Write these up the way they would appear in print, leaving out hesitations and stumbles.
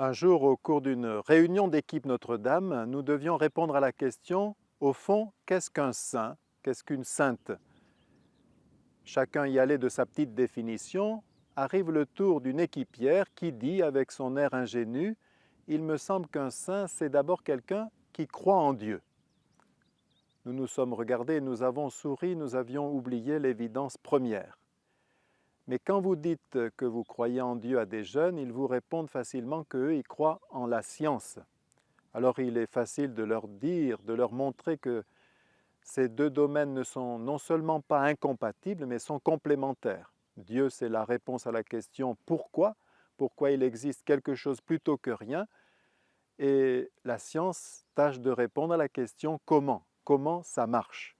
Un jour, au cours d'une réunion d'équipe Notre-Dame, nous devions répondre à la question, au fond, qu'est-ce qu'un saint? Qu'est-ce qu'une sainte? Chacun y allait de sa petite définition. Arrive le tour d'une équipière qui dit, avec son air ingénu, il me semble qu'un saint, c'est d'abord quelqu'un qui croit en Dieu. Nous nous sommes regardés, nous avons souri, nous avions oublié l'évidence première. Mais quand vous dites que vous croyez en Dieu à des jeunes, ils vous répondent facilement qu'eux, ils croient en la science. Alors il est facile de leur dire, de leur montrer que ces deux domaines ne sont non seulement pas incompatibles, mais sont complémentaires. Dieu, c'est la réponse à la question pourquoi, pourquoi il existe quelque chose plutôt que rien, et la science tâche de répondre à la question comment ça marche.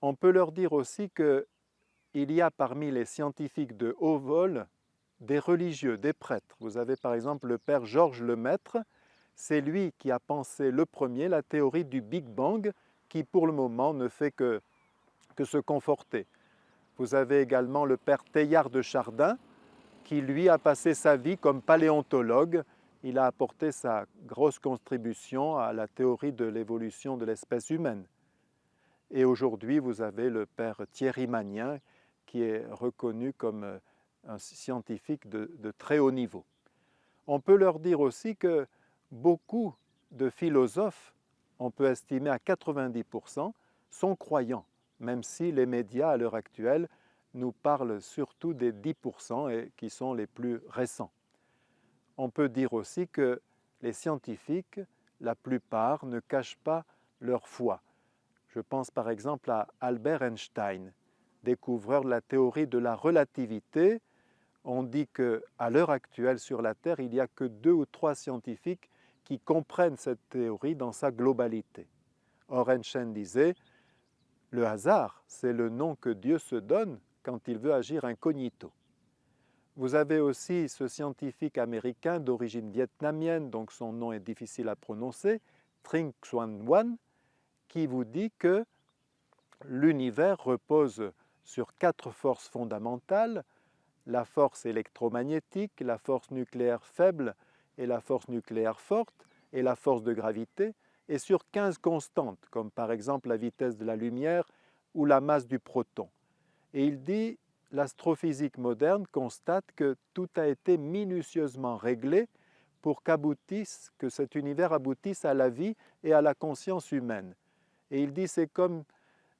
On peut leur dire aussi qu'il y a parmi les scientifiques de haut vol des religieux, des prêtres. Vous avez par exemple le père Georges Lemaître, c'est lui qui a pensé le premier la théorie du Big Bang, qui pour le moment ne fait que se conforter. Vous avez également le père Teilhard de Chardin, qui lui a passé sa vie comme paléontologue. Il a apporté sa grosse contribution à la théorie de l'évolution de l'espèce humaine. Et aujourd'hui, vous avez le père Thierry Magnin, qui est reconnu comme un scientifique de très haut niveau. On peut leur dire aussi que beaucoup de philosophes, on peut estimer à 90%, sont croyants, même si les médias à l'heure actuelle nous parlent surtout des 10% et qui sont les plus récents. On peut dire aussi que les scientifiques, la plupart, ne cachent pas leur foi. Je pense par exemple à Albert Einstein, découvreur de la théorie de la relativité. On dit qu'à l'heure actuelle sur la Terre, il n'y a que 2 ou 3 scientifiques qui comprennent cette théorie dans sa globalité. Or, Einstein disait, le hasard, c'est le nom que Dieu se donne quand il veut agir incognito. Vous avez aussi ce scientifique américain d'origine vietnamienne, donc son nom est difficile à prononcer, Trinh Xuan Nguyen, qui vous dit que l'univers repose sur 4 forces fondamentales, la force électromagnétique, la force nucléaire faible et la force nucléaire forte, et la force de gravité, et sur 15 constantes, comme par exemple la vitesse de la lumière ou la masse du proton. Et il dit, l'astrophysique moderne constate que tout a été minutieusement réglé pour que cet univers aboutisse à la vie et à la conscience humaine. Et il dit, c'est comme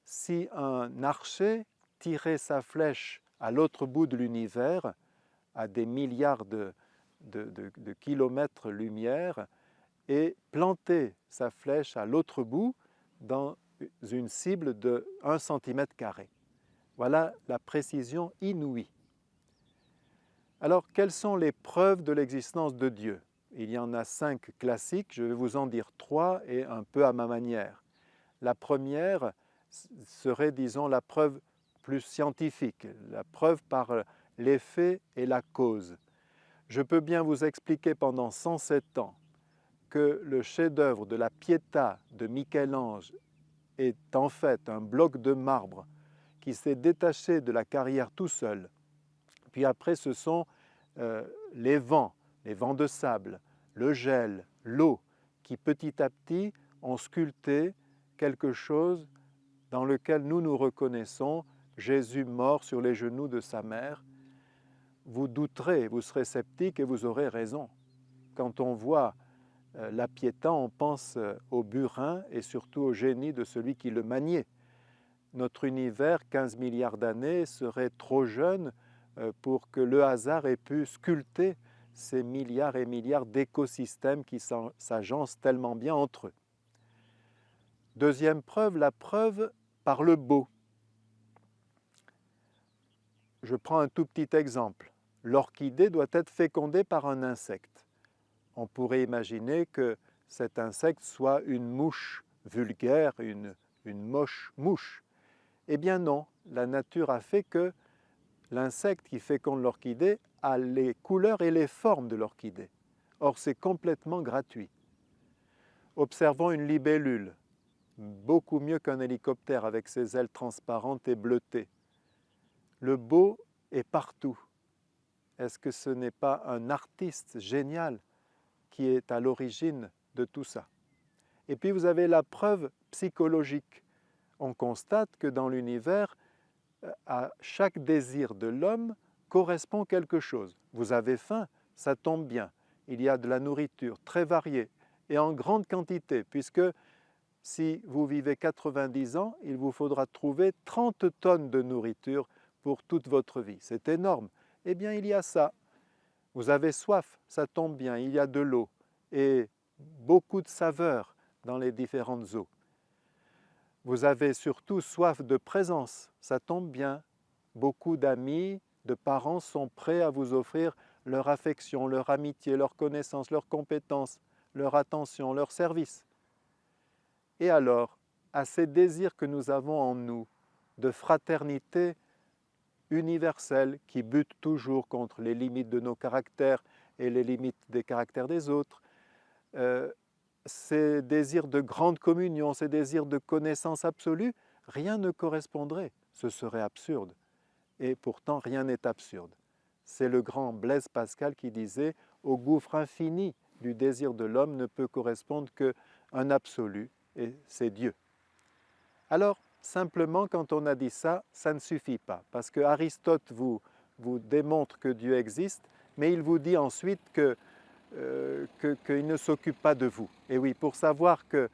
si un archer tirait sa flèche à l'autre bout de l'univers, à des milliards de kilomètres-lumière, et plantait sa flèche à l'autre bout dans une cible de 1 cm². Voilà la précision inouïe. Alors, quelles sont les preuves de l'existence de Dieu? Il y en a 5 classiques, je vais vous en dire 3 et un peu à ma manière. La première serait, disons, la preuve plus scientifique, la preuve par l'effet et la cause. Je peux bien vous expliquer pendant 107 ans que le chef-d'œuvre de la Pietà de Michel-Ange est en fait un bloc de marbre qui s'est détaché de la carrière tout seul. Puis après, ce sont les vents de sable, le gel, l'eau, qui petit à petit ont sculpté quelque chose dans lequel nous nous reconnaissons, Jésus mort sur les genoux de sa mère. Vous douterez, vous serez sceptique et vous aurez raison. Quand on voit la Pietà, on pense au burin et surtout au génie de celui qui le maniait. Notre univers, 15 milliards d'années, serait trop jeune pour que le hasard ait pu sculpter ces milliards et milliards d'écosystèmes qui s'agencent tellement bien entre eux. Deuxième preuve, la preuve par le beau. Je prends un tout petit exemple. L'orchidée doit être fécondée par un insecte. On pourrait imaginer que cet insecte soit une mouche vulgaire, une moche mouche. Eh bien non, la nature a fait que l'insecte qui féconde l'orchidée a les couleurs et les formes de l'orchidée. Or, c'est complètement gratuit. Observons une libellule, beaucoup mieux qu'un hélicoptère avec ses ailes transparentes et bleutées. Le beau est partout. Est-ce que ce n'est pas un artiste génial qui est à l'origine de tout ça? Et puis vous avez la preuve psychologique. On constate que dans l'univers, à chaque désir de l'homme correspond quelque chose. Vous avez faim, ça tombe bien. Il y a de la nourriture très variée et en grande quantité, puisque si vous vivez 90 ans, il vous faudra trouver 30 tonnes de nourriture pour toute votre vie. C'est énorme. Eh bien, il y a ça. Vous avez soif, ça tombe bien, il y a de l'eau et beaucoup de saveurs dans les différentes eaux. Vous avez surtout soif de présence, ça tombe bien. Beaucoup d'amis, de parents sont prêts à vous offrir leur affection, leur amitié, leur connaissance, leurs compétences, leur attention, leur service. Et alors, à ces désirs que nous avons en nous, de fraternité universelle qui bute toujours contre les limites de nos caractères et les limites des caractères des autres, ces désirs de grande communion, ces désirs de connaissance absolue, rien ne correspondrait, ce serait absurde. Et pourtant, rien n'est absurde. C'est le grand Blaise Pascal qui disait « Au gouffre infini du désir de l'homme ne peut correspondre qu'un absolu, et c'est Dieu. » Alors, simplement, quand on a dit ça, ça ne suffit pas, parce que Aristote vous démontre que Dieu existe, mais il vous dit ensuite qu'il ne s'occupe pas de vous. Et oui, pour savoir que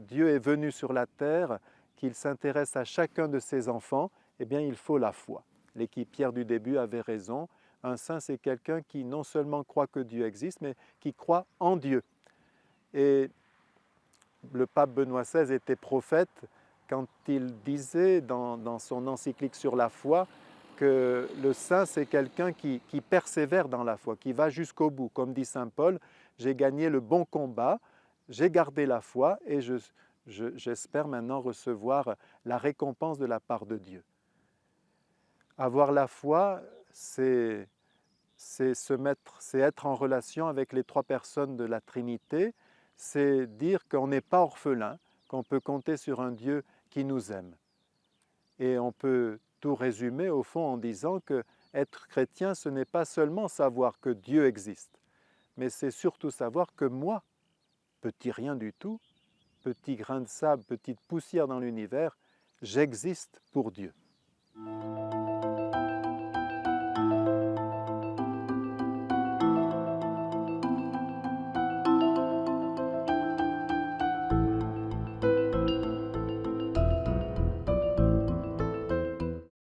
Dieu est venu sur la terre, qu'il s'intéresse à chacun de ses enfants, eh bien, il faut la foi. L'équipière du début avait raison. Un saint, c'est quelqu'un qui non seulement croit que Dieu existe, mais qui croit en Dieu. Et le pape Benoît XVI était prophète quand il disait dans son encyclique sur la foi que le saint, c'est quelqu'un qui persévère dans la foi, qui va jusqu'au bout. Comme dit saint Paul, j'ai gagné le bon combat, j'ai gardé la foi et j'espère maintenant recevoir la récompense de la part de Dieu. Avoir la foi, c'est être en relation avec les trois personnes de la Trinité, c'est dire qu'on n'est pas orphelin, qu'on peut compter sur un Dieu qui nous aime. Et on peut tout résumer au fond en disant que être chrétien, ce n'est pas seulement savoir que Dieu existe, mais c'est surtout savoir que moi, petit rien du tout, petit grain de sable, petite poussière dans l'univers, j'existe pour Dieu.